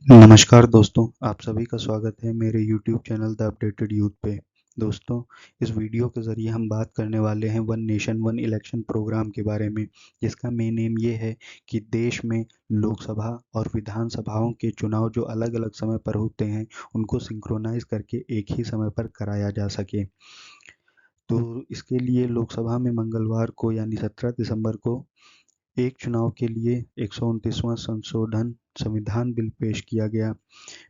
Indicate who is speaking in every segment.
Speaker 1: नमस्कार दोस्तों, आप सभी का स्वागत है मेरे YouTube channel the updated youth पे। दोस्तों, इस वीडियो के ज़रिए हम बात करने वाले हैं one nation one election programme के बारे में, जिसका मेन एम ये है कि देश में लोकसभा और विधानसभाओं के चुनाव जो अलग-अलग समय पर होते हैं, उनको सिंक्रोनाइज करके एक ही समय पर कराया जा सके। तो इसके लिए लोकसभा में मंगलवार को यानी 17 दिसंबर को एक चुनाव के लिए 129वां संशोधन संविधान बिल पेश किया गया।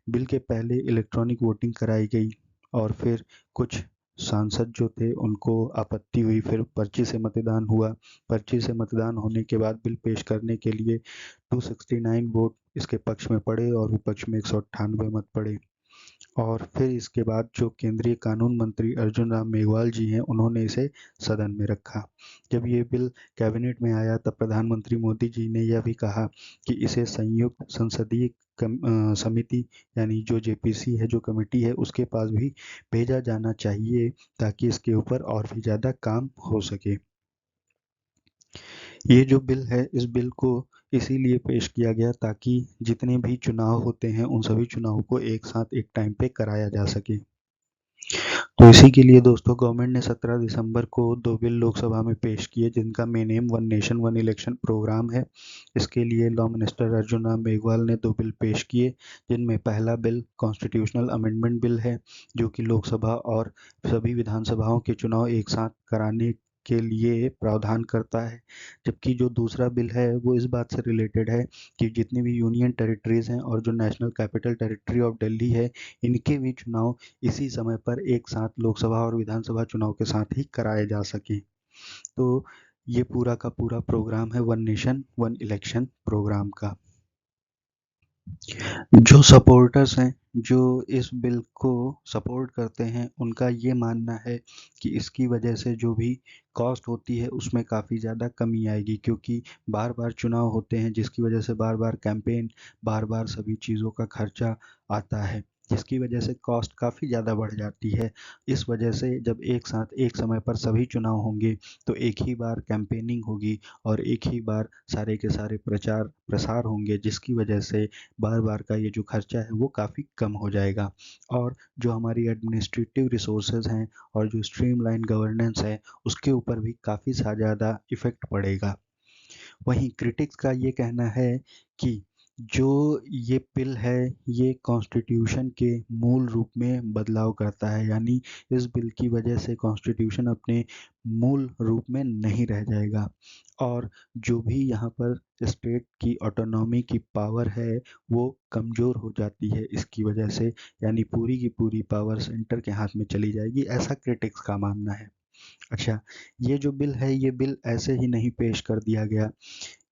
Speaker 1: बिल के पहले इलेक्ट्रॉनिक वोटिंग कराई गई और फिर कुछ सांसद जो थे उनको आपत्ति हुई, फिर पर्ची से मतदान हुआ। पर्ची से मतदान होने के बाद बिल पेश करने के लिए 269 वोट इसके पक्ष में पड़े और विपक्ष में 198 मत पड़े। और फिर इसके बाद जो केंद्रीय कानून मंत्री अर्जुन राम मेघवाल जी हैं, उन्होंने इसे सदन में रखा। जब ये बिल कैबिनेट में आया तब प्रधानमंत्री मोदी जी ने यह भी कहा कि इसे संयुक्त संसदीय समिति यानी जो जेपीसी है, जो कमेटी है, उसके पास भी भेजा जाना चाहिए ताकि इसके ऊपर और भी ज़्यादा काम हो सके। ये जो बिल है, इस बिल को इसीलिए पेश किया गया ताकि जितने भी चुनाव होते हैं उन सभी चुनावों को एक साथ एक टाइम पे कराया जा सके। तो इसी के लिए दोस्तों गवर्नमेंट ने 17 दिसंबर को दो बिल लोकसभा में पेश किए, जिनका main aim one nation one election programme है। इसके लिए लॉ मिनिस्टर अर्जुन राम मेघवाल ने दो बिल पेश किए, जिनमें पहला बिल कॉन्स्टिट्यूशनल अमेंडमेंट बिल है, जो कि लोकसभा और सभी विधानसभाओं के चुनाव एक साथ कराने के लिए प्रावधान करता है। जबकि जो दूसरा बिल है वो इस बात से रिलेटेड है कि जितनी भी यूनियन टेरिटरीज हैं और जो national capital territory of Delhi है, इनके भी चुनाव इसी समय पर एक साथ लोकसभा और विधानसभा चुनाव के साथ ही कराए जा सकें। तो ये पूरा का पूरा प्रोग्राम है one nation one election programme का। जो सपोर्टर्स हैं, जो इस बिल को सपोर्ट करते हैं, उनका ये मानना है कि इसकी वजह से जो भी कॉस्ट होती है उसमें काफ़ी ज़्यादा कमी आएगी, क्योंकि बार बार चुनाव होते हैं, जिसकी वजह से बार बार कैंपेन, बार बार सभी चीज़ों का खर्चा आता है, जिसकी वजह से कॉस्ट काफ़ी ज़्यादा बढ़ जाती है। इस वजह से जब एक साथ एक समय पर सभी चुनाव होंगे तो एक ही बार कैंपेनिंग होगी और एक ही बार सारे के सारे प्रचार प्रसार होंगे, जिसकी वजह से बार बार का ये जो खर्चा है वो काफ़ी कम हो जाएगा। और जो हमारी एडमिनिस्ट्रेटिव रिसोर्सेज हैं और जो स्ट्रीमलाइन गवर्नेंस है, उसके ऊपर भी काफ़ी ज़्यादा इफ़ेक्ट पड़ेगा। वहीं क्रिटिक्स का ये कहना है कि जो ये बिल है, ये कॉन्स्टिट्यूशन के मूल रूप में बदलाव करता है, यानी इस बिल की वजह से कॉन्स्टिट्यूशन अपने मूल रूप में नहीं रह जाएगा और जो भी यहाँ पर स्टेट की ऑटोनॉमी की पावर है वो कमज़ोर हो जाती है इसकी वजह से, यानी पूरी की पूरी पावर सेंटर के हाथ में चली जाएगी, ऐसा क्रिटिक्स का मानना है। अच्छा, ये जो बिल है, ये बिल ऐसे ही नहीं पेश कर दिया गया।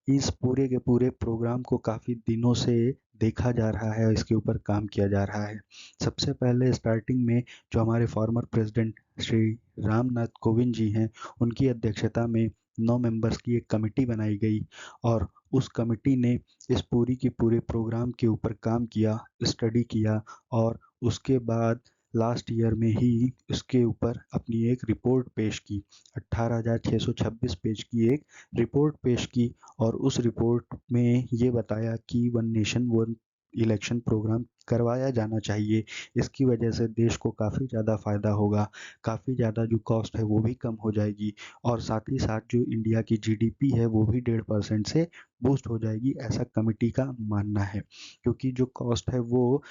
Speaker 1: इस पूरे के पूरे प्रोग्राम को काफ़ी दिनों से देखा जा रहा है, इसके ऊपर काम किया जा रहा है। सबसे पहले स्टार्टिंग में जो हमारे फॉर्मर प्रेसिडेंट श्री रामनाथ कोविंद जी हैं, उनकी अध्यक्षता में 9 मेंबर्स की एक कमेटी बनाई गई और उस कमेटी ने इस पूरी की पूरे प्रोग्राम के ऊपर काम किया, स्टडी किया और उसके बाद लास्ट ईयर में ही इसके ऊपर अपनी एक रिपोर्ट पेश की। 18,626 पेज की एक रिपोर्ट पेश की और उस रिपोर्ट में ये बताया कि one nation one election programme करवाया जाना चाहिए। इसकी वजह से देश को काफ़ी ज़्यादा फ़ायदा होगा, काफ़ी ज़्यादा जो कॉस्ट है वो भी कम हो जाएगी और साथ ही साथ जो इंडिया की जीडीपी है वो भी 1.5% से बूस्ट हो जाएगी, ऐसा कमेटी का मानना है। क्योंकि जो कॉस्ट है वो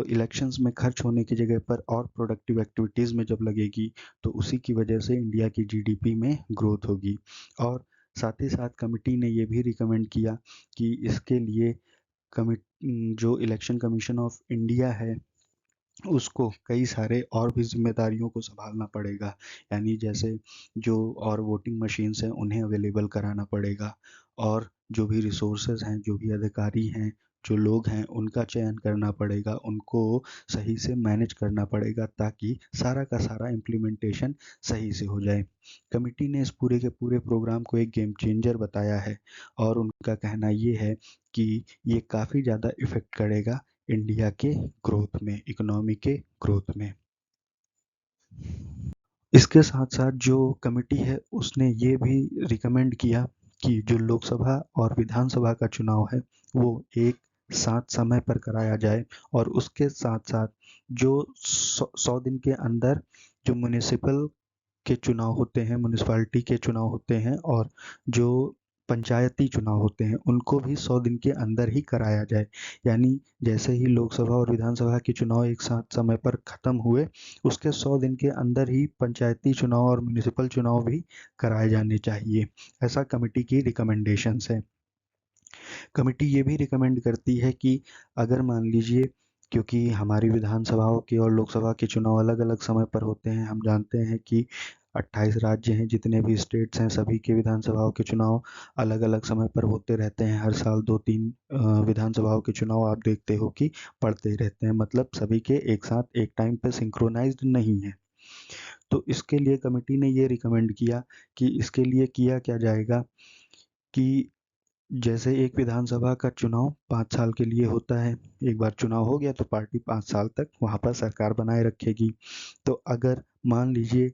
Speaker 1: इलेक्शंस में खर्च होने की जगह पर और प्रोडक्टिव एक्टिविटीज़ में जब लगेगी तो उसी की वजह से इंडिया की जीडीपी में ग्रोथ होगी। और साथ ही साथ कमिटी ने ये भी रिकमेंड किया कि इसके लिए कमिट जो इलेक्शन कमीशन ऑफ इंडिया है उसको कई सारे और भी जिम्मेदारियों को संभालना पड़ेगा, यानी जैसे जो और वोटिंग मशीन्स हैं उन्हें अवेलेबल कराना पड़ेगा और जो भी रिसोर्सेज हैं, जो भी अधिकारी हैं, जो लोग हैं, उनका चयन करना पड़ेगा, उनको सही से मैनेज करना पड़ेगा ताकि सारा का सारा इम्प्लीमेंटेशन सही से हो जाए। कमिटी ने इस पूरे के पूरे प्रोग्राम को एक गेम चेंजर बताया है और उनका कहना ये है कि ये काफ़ी ज़्यादा इफ़ेक्ट करेगा इंडिया के ग्रोथ में, इकोनॉमी के ग्रोथ में। इसके साथ साथ जो कमिटी है उसने ये भी रिकमेंड किया कि जो लोकसभा और विधानसभा का चुनाव है वो एक साथ समय पर कराया जाए और उसके साथ साथ जो 100 दिन के अंदर जो म्युनिसिपल के चुनाव होते हैं, म्युनिसिपैलिटी के चुनाव होते हैं और जो पंचायती चुनाव होते हैं उनको भी 100 दिन के अंदर ही कराया जाए। यानी जैसे ही लोकसभा और विधानसभा के चुनाव एक साथ समय पर खत्म हुए, उसके 100 दिन के अंदर ही पंचायती चुनाव और म्युनिसिपल चुनाव भी कराए जाने चाहिए। ऐसा कमेटी की रिकमेंडेशंस है। कमेटी ये भी रिकमेंड करती है कि अगर मान लीजिए, क्योंकि हमारी विधानसभाओं के और लोकसभा के चुनाव अलग-अलग समय पर होते हैं, हम जानते हैं कि 28 राज्य हैं, जितने भी स्टेट्स हैं, सभी के विधानसभाओं के चुनाव अलग-अलग समय पर होते रहते हैं। हर साल 2-3 विधानसभाओं के चुनाव आप देखते हो कि पड़ते ही रहते हैं, मतलब सभी के एक साथ एक टाइम पे सिंक्रोनाइज्ड नहीं है। तो इसके लिए कमेटी ने ये रिकमेंड किया कि इसके लिए किया क्या जाएगा कि जैसे एक विधानसभा का चुनाव 5 साल के लिए होता है, एक बार चुनाव हो गया तो पार्टी 5 साल तक वहाँ पर सरकार बनाए रखेगी। तो अगर मान लीजिए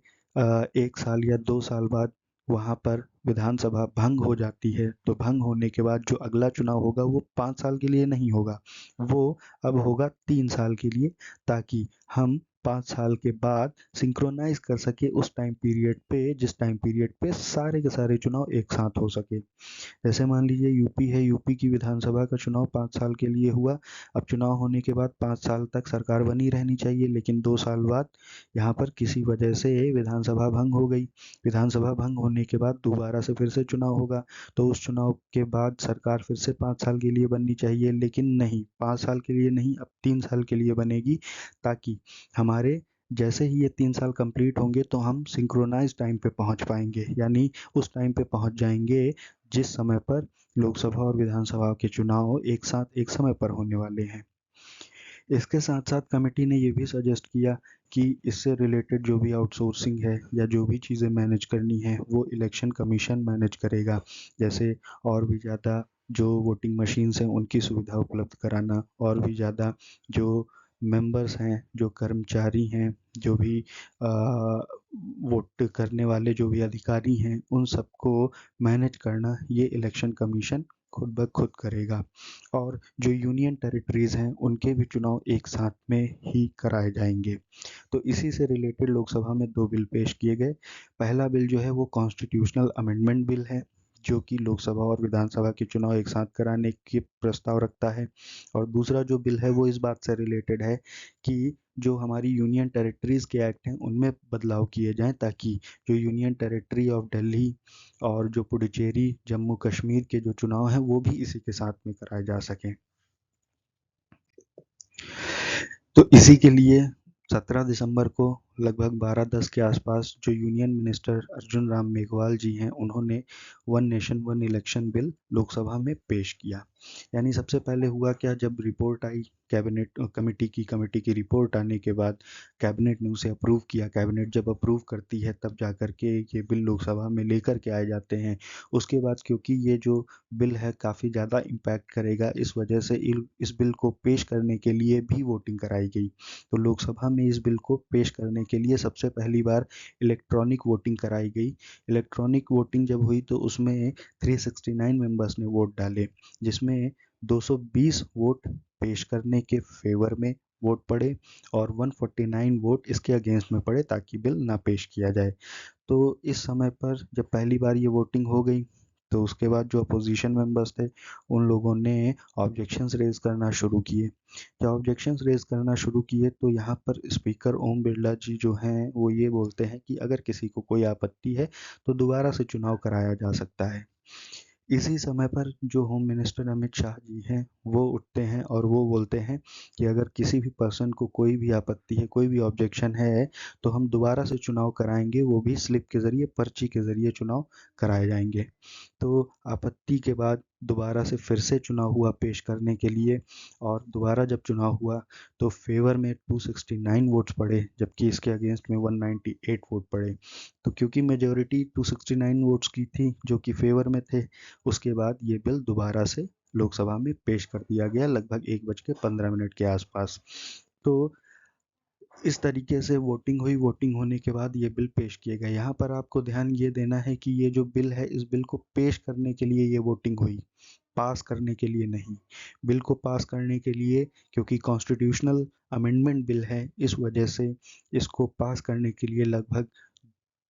Speaker 1: 1 साल या 2 साल बाद वहाँ पर विधानसभा भंग हो जाती है, तो भंग होने के बाद जो अगला चुनाव होगा वो 5 साल के लिए नहीं होगा, वो अब होगा 3 साल के लिए, ताकि हम 5 साल के बाद सिंक्रोनाइज कर सके उस टाइम पीरियड पे, जिस टाइम पीरियड पे सारे के सारे चुनाव एक साथ हो सके। जैसे मान लीजिए यूपी है, यूपी की विधानसभा का चुनाव 5 साल के लिए हुआ। अब चुनाव होने के बाद 5 साल तक सरकार बनी रहनी चाहिए, लेकिन 2 साल बाद यहाँ पर किसी वजह से विधानसभा भंग हो गई। विधानसभा भंग होने के बाद दोबारा से फिर से चुनाव होगा, तो उस चुनाव के बाद सरकार फिर से 5 साल के लिए बननी चाहिए, लेकिन नहीं, 5 साल के लिए नहीं, अब 3 साल के लिए बनेगी, ताकि हमारे जैसे ही ये 3 साल कंप्लीट होंगे तो हम सिंक्रोनाइज टाइम पे पहुंच पाएंगे, यानी उस टाइम पे पहुंच जाएंगे जिस समय पर लोकसभा और विधानसभा के चुनाव एक साथ एक समय पर होने वाले हैं। इसके साथ साथ कमेटी ने ये भी सजेस्ट किया कि इससे रिलेटेड जो भी आउटसोर्सिंग है या जो भी चीज़ें मैनेज करनी है वो इलेक्शन कमीशन मैनेज करेगा। जैसे और भी ज़्यादा जो वोटिंग मशीन्स हैं उनकी सुविधा उपलब्ध कराना, और भी ज़्यादा जो मेंबर्स हैं, जो कर्मचारी हैं, जो भी वोट करने वाले जो भी अधिकारी हैं, उन सबको मैनेज करना ये इलेक्शन कमीशन खुद ब खुद करेगा। और जो यूनियन टेरिटरीज हैं उनके भी चुनाव एक साथ में ही कराए जाएंगे। तो इसी से रिलेटेड लोकसभा में 2 बिल पेश किए गए। पहला बिल जो है वो कॉन्स्टिट्यूशनल अमेंडमेंट बिल है, जो कि लोकसभा और विधानसभा के चुनाव एक साथ कराने के प्रस्ताव रखता है। और दूसरा जो बिल है वो इस बात से रिलेटेड है कि जो हमारी यूनियन टेरिटरीज के एक्ट हैं उनमें बदलाव किए जाएं, ताकि जो यूनियन टेरिटरी ऑफ दिल्ली और जो पुडुचेरी जम्मू कश्मीर के जो चुनाव हैं वो भी इसी के साथ में कराए जा सकें। तो इसी के लिए 17 दिसंबर को लगभग 12:10 के आसपास जो यूनियन मिनिस्टर अर्जुन राम मेघवाल जी हैं उन्होंने one nation one election bill Lok Sabha में पेश किया। यानी सबसे पहले हुआ क्या, जब रिपोर्ट आई कैबिनेट कमेटी की रिपोर्ट आने के बाद कैबिनेट ने उसे अप्रूव किया। कैबिनेट जब अप्रूव करती है तब जा कर के ये बिल लोकसभा में लेकर के आए जाते हैं। उसके बाद क्योंकि ये जो बिल है काफ़ी ज़्यादा इम्पैक्ट करेगा, इस वजह से इस बिल को पेश करने के लिए भी वोटिंग कराई गई। तो लोकसभा में इस बिल को पेश करने के लिए सबसे पहली बार इलेक्ट्रॉनिक वोटिंग कराई गई। इलेक्ट्रॉनिक वोटिंग जब हुई तो उसमें 369 मेंबर्स ने वोट डाले, जिसमें 220 वोट पेश करने के फेवर में वोट पड़े और 149 वोट इसके अगेंस्ट में पड़े ताकि बिल ना पेश किया जाए। तो इस समय पर जब पहली बार ये वोटिंग हो गई तो उसके बाद जो अपोजिशन मेंबर्स थे उन लोगों ने ऑब्जेक्शंस रेज करना शुरू किए। जब ऑब्जेक्शंस रेज करना शुरू किए तो यहाँ पर स्पीकर ओम बिरला जी जो हैं वो ये बोलते हैं कि अगर किसी को कोई आपत्ति है तो दोबारा से चुनाव कराया जा सकता है। इसी समय पर जो होम मिनिस्टर अमित शाह जी हैं वो उठते हैं और वो बोलते हैं कि अगर किसी भी पर्सन को कोई भी आपत्ति है, कोई भी ऑब्जेक्शन है, तो हम दोबारा से चुनाव कराएंगे, वो भी स्लिप के ज़रिए, पर्ची के ज़रिए चुनाव कराए जाएंगे। तो आपत्ति के बाद दोबारा से फिर से चुनाव हुआ पेश करने के लिए, और दोबारा जब चुनाव हुआ तो फेवर में 269 वोट्स पड़े, जबकि इसके अगेंस्ट में 198 वोट पड़े। तो क्योंकि मेजोरिटी 269 वोट्स की थी जो कि फेवर में थे, उसके बाद ये बिल दोबारा से लोकसभा में पेश कर दिया गया लगभग 1:15 के आसपास। तो इस तरीके से वोटिंग हुई, वोटिंग होने के बाद ये बिल पेश किए गए। यहाँ पर आपको ध्यान ये देना है कि ये जो बिल है इस बिल को पेश करने के लिए ये वोटिंग हुई, पास करने के लिए नहीं। बिल को पास करने के लिए, क्योंकि कॉन्स्टिट्यूशनल अमेंडमेंट बिल है, इस वजह से इसको पास करने के लिए लगभग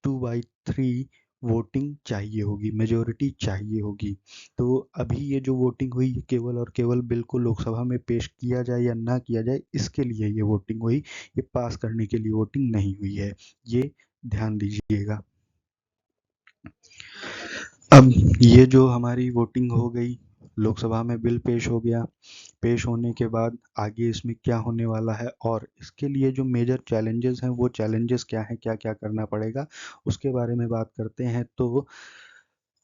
Speaker 1: 2/3 वोटिंग चाहिए होगी, मेजोरिटी चाहिए होगी। तो अभी ये जो वोटिंग हुई, केवल और केवल बिल को लोकसभा में पेश किया जाए या ना किया जाए, इसके लिए ये वोटिंग हुई। ये पास करने के लिए वोटिंग नहीं हुई है, ये ध्यान दीजिएगा। अब ये जो हमारी वोटिंग हो गई, लोकसभा में बिल पेश हो गया, पेश होने के बाद आगे इसमें क्या होने वाला है और इसके लिए जो मेजर चैलेंजेस हैं वो चैलेंजेस क्या हैं, क्या क्या करना पड़ेगा, उसके बारे में बात करते हैं। तो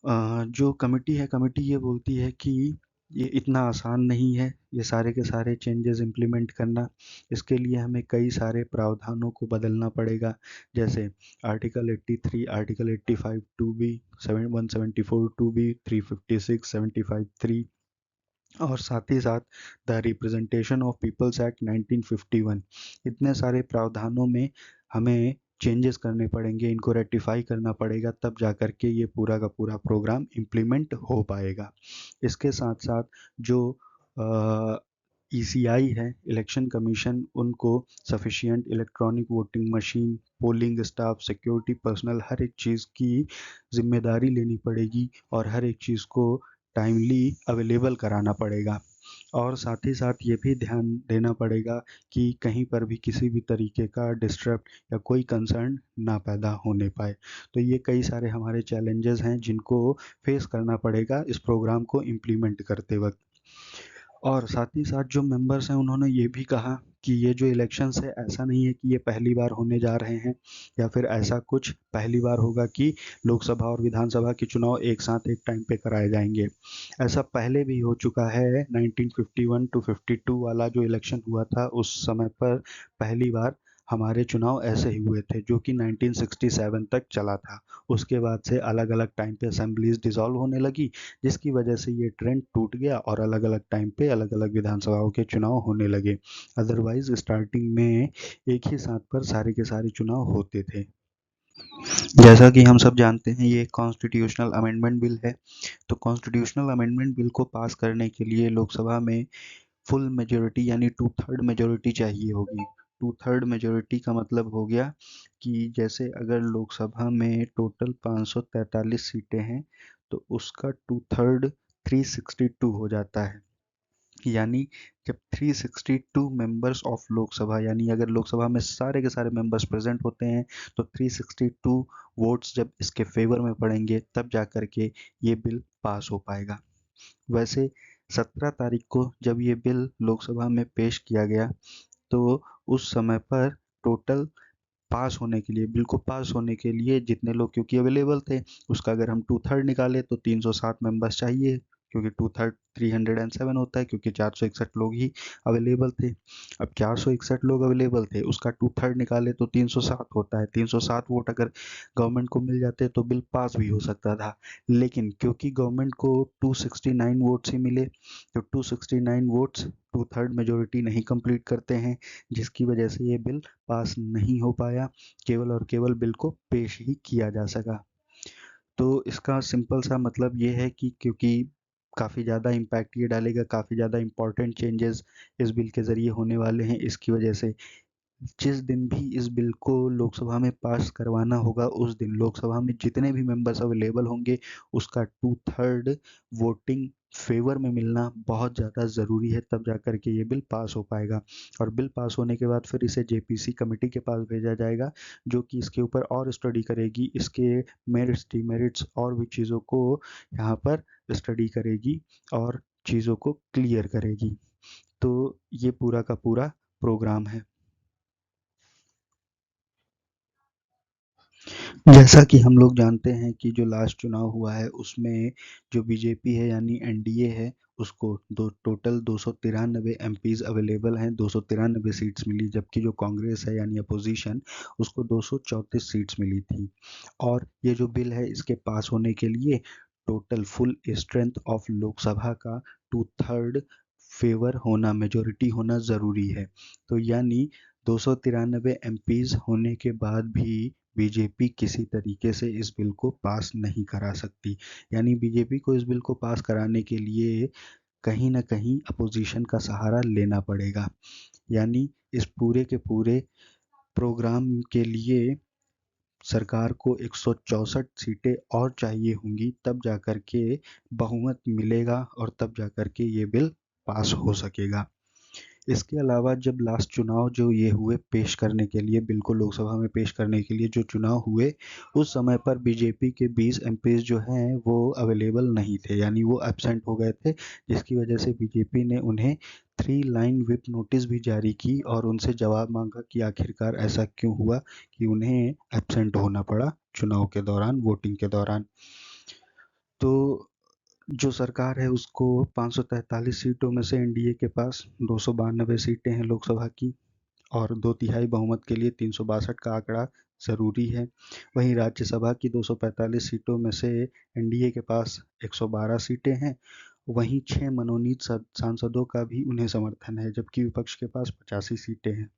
Speaker 1: जो कमेटी है, कमेटी ये बोलती है कि ये इतना आसान नहीं है ये सारे के सारे चेंजेस इम्प्लीमेंट करना। इसके लिए हमें कई सारे प्रावधानों को बदलना पड़ेगा, जैसे article 83, article 85 two B, 174 two B, 356, 75 3, और साथ ही साथ the representation of people's act 1951। इतने सारे प्रावधानों में हमें चेंजेस करने पड़ेंगे, इनको रेटिफाई करना पड़ेगा, तब जा कर के ये पूरा का पूरा प्रोग्राम इम्प्लीमेंट हो पाएगा। इसके साथ साथ जो ईसीआई है, इलेक्शन कमीशन, उनको sufficient electronic voting machine, polling staff, security personnel, हर एक चीज़ की जिम्मेदारी लेनी पड़ेगी और हर एक चीज़ को टाइमली अवेलेबल कराना पड़ेगा। और साथ ही साथ ये भी ध्यान देना पड़ेगा कि कहीं पर भी किसी भी तरीके का डिस्टर्ब या कोई कंसर्न ना पैदा होने पाए। तो ये कई सारे हमारे चैलेंजेस हैं जिनको फेस करना पड़ेगा इस प्रोग्राम को इम्प्लीमेंट करते वक्त। और साथ ही साथ जो मेंबर्स हैं उन्होंने ये भी कहा कि ये जो इलेक्शंस है, ऐसा नहीं है कि ये पहली बार होने जा रहे हैं या फिर ऐसा कुछ पहली बार होगा कि लोकसभा और विधानसभा के चुनाव एक साथ एक टाइम पे कराए जाएंगे। ऐसा पहले भी हो चुका है। 1951 टू 52 वाला जो इलेक्शन हुआ था, उस समय पर पहली बार हमारे चुनाव ऐसे ही हुए थे, जो कि 1967 तक चला था। उसके बाद से अलग अलग टाइम पे असेंबलीज डिसॉल्व होने लगी, जिसकी वजह से ये ट्रेंड टूट गया और अलग अलग टाइम पे अलग अलग विधानसभाओं के चुनाव होने लगे। अदरवाइज स्टार्टिंग में एक ही साथ पर सारे के सारे चुनाव होते थे। जैसा कि हम सब जानते हैं, ये कॉन्स्टिट्यूशनल अमेंडमेंट बिल है। तो कॉन्स्टिट्यूशनल अमेंडमेंट बिल को पास करने के लिए लोकसभा में फुल मेजोरिटी यानी 2/3 मेजोरिटी चाहिए होगी। 2/3 मेजोरिटी का मतलब हो गया कि जैसे अगर लोकसभा में टोटल 543 सीटें हैं, तो उसका 2/3 362 हो जाता है। यानी जब 362 मेंबर्स ऑफ लोकसभा, यानी अगर लोकसभा में सारे के सारे मेंबर्स प्रेजेंट होते हैं, तो 362 वोट्स जब इसके फेवर में पड़ेंगे, तब जा कर के ये बिल पास हो पाएगा। वैसे 17 तारीख को जब ये बिल लोकसभा में पेश किया गया, तो उस समय पर टोटल पास होने के लिए, बिल को पास होने के लिए जितने लोग क्योंकि अवेलेबल थे, उसका अगर हम 2/3 निकाले तो 307 मेंबर्स चाहिए, क्योंकि 2/3 307 होता है, क्योंकि 461 लोग ही अवेलेबल थे। अब 461 लोग अवेलेबल थे, उसका 2/3 निकाले तो 307 होता है। 307 वोट अगर गवर्नमेंट को मिल जाते तो बिल पास भी हो सकता था, लेकिन क्योंकि गवर्नमेंट को 269 वोट्स ही मिले, तो 269 वोट्स 2/3 मेजोरिटी नहीं कंप्लीट करते हैं, जिसकी वजह से ये बिल पास नहीं हो पाया। केवल और केवल बिल को पेश ही किया जा सका। तो इसका सिंपल सा मतलब ये है कि क्योंकि काफ़ी ज़्यादा इम्पैक्ट ये डालेगा, काफ़ी ज़्यादा इम्पोर्टेंट चेंजेस इस बिल के ज़रिए होने वाले हैं, इसकी वजह से जिस दिन भी इस बिल को लोकसभा में पास करवाना होगा, उस दिन लोकसभा में जितने भी मेंबर्स अवेलेबल होंगे, उसका 2/3 वोटिंग फेवर में मिलना बहुत ज़्यादा ज़रूरी है, तब जा कर के ये बिल पास हो पाएगा। और बिल पास होने के बाद फिर इसे जेपीसी कमेटी के पास भेजा जाएगा, जो कि इसके ऊपर और स्टडी करेगी, इसके मेरिट्स डिमेरिट्स और भी चीज़ों को यहाँ पर स्टडी करेगी और चीज़ों को क्लियर करेगी। तो ये पूरा का पूरा प्रोग्राम है। जैसा कि हम लोग जानते हैं कि जो लास्ट चुनाव हुआ है, उसमें जो बीजेपी है यानी एनडीए है, उसको टोटल 293 एमपीज अवेलेबल हैं, 293 सीट्स मिली, जबकि जो कांग्रेस है यानी अपोजिशन, उसको 234 सीट्स मिली थी। और ये जो बिल है, इसके पास होने के लिए total full strength of Lok Sabha का 2/3 फेवर होना, मेजोरिटी होना ज़रूरी है। तो यानी 293 एमपीज होने के बाद भी बीजेपी किसी तरीके से इस बिल को पास नहीं करा सकती। यानी बीजेपी को इस बिल को पास कराने के लिए कहीं ना कहीं अपोजिशन का सहारा लेना पड़ेगा। यानी इस पूरे के पूरे प्रोग्राम के लिए सरकार को 164 सीटें और चाहिए होंगी, तब जाकर के बहुमत मिलेगा और तब जाकर के ये बिल पास हो सकेगा। इसके अलावा जब लास्ट चुनाव जो ये हुए पेश करने के लिए, बिल को लोकसभा में पेश करने के लिए जो चुनाव हुए, उस समय पर बीजेपी के 20 एमपीज जो हैं वो अवेलेबल नहीं थे, यानी वो एब्सेंट हो गए थे, जिसकी वजह से बीजेपी ने उन्हें 3 लाइन व्हिप नोटिस भी जारी की और उनसे जवाब मांगा कि आखिरकार ऐसा क्यों हुआ कि उन्हें एब्सेंट होना पड़ा चुनाव के दौरान, वोटिंग के दौरान। तो जो सरकार है उसको 543 सीटों में से एनडीए के पास 292 सीटें हैं लोकसभा की, और 2/3 बहुमत के लिए 362 का आंकड़ा ज़रूरी है। वहीं राज्यसभा की 245 सीटों में से एनडीए के पास 112 सीटें हैं। वहीं 6 मनोनीत सांसदों का भी उन्हें समर्थन है, जबकि विपक्ष के पास 85 सीटें हैं।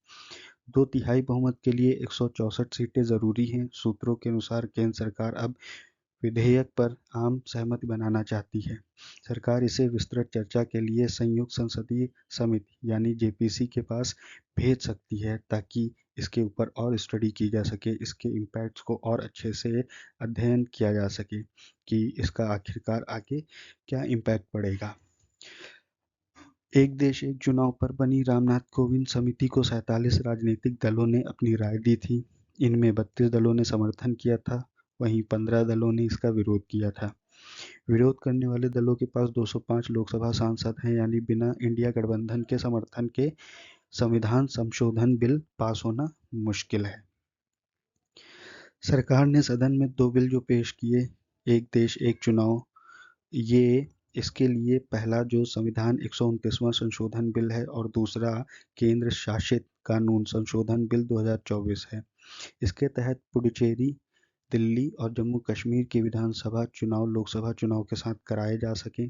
Speaker 1: 2/3 बहुमत के लिए 164 सीटें ज़रूरी हैं। सूत्रों के अनुसार केंद्र सरकार अब विधेयक पर आम सहमति बनाना चाहती है। सरकार इसे विस्तृत चर्चा के लिए संयुक्त संसदीय समिति यानी जेपीसी के पास भेज सकती है, ताकि इसके ऊपर और स्टडी की जा सके, इसके इम्पैक्ट्स को और अच्छे से अध्ययन किया जा सके कि इसका आखिरकार आगे क्या इम्पैक्ट पड़ेगा। एक देश एक चुनाव पर बनी रामनाथ कोविंद समिति को 47 राजनीतिक दलों ने अपनी राय दी थी। इनमें 32 दलों ने समर्थन किया था, वहीं 15 दलों ने इसका विरोध किया था। विरोध करने वाले दलों के पास 205 लोकसभा सांसद हैं, यानी बिना इंडिया गठबंधन के समर्थन के संविधान संशोधन बिल पास होना मुश्किल है। सरकार ने सदन में 2 बिल जो पेश किए, एक देश एक चुनाव, ये इसके लिए पहला जो संविधान 129वां संशोधन बिल है और दूसरा केंद्र शासित कानून संशोधन बिल 2024 है। इसके तहत पुडुचेरी, दिल्ली और जम्मू कश्मीर के विधानसभा चुनाव लोकसभा चुनाव के साथ कराए जा सकें।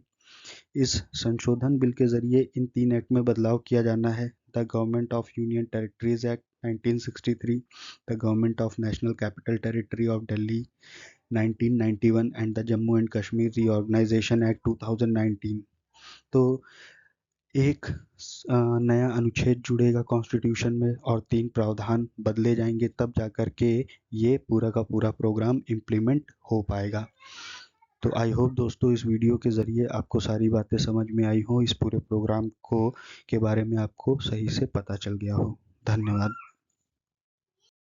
Speaker 1: इस संशोधन बिल के जरिए इन 3 एक्ट में बदलाव किया जाना है: the government of union territories act 1963, the government of national capital territory of Delhi 1991 and the Jammu and Kashmir reorganisation act 2019। तो एक नया अनुच्छेद जुड़ेगा कॉन्स्टिट्यूशन में और 3 प्रावधान बदले जाएंगे, तब जाकर के ये पूरा का पूरा प्रोग्राम इम्प्लीमेंट हो पाएगा। तो आई होप दोस्तों इस वीडियो के ज़रिए आपको सारी बातें समझ में आई हो, इस पूरे प्रोग्राम को के बारे में आपको सही से पता चल गया हो। धन्यवाद।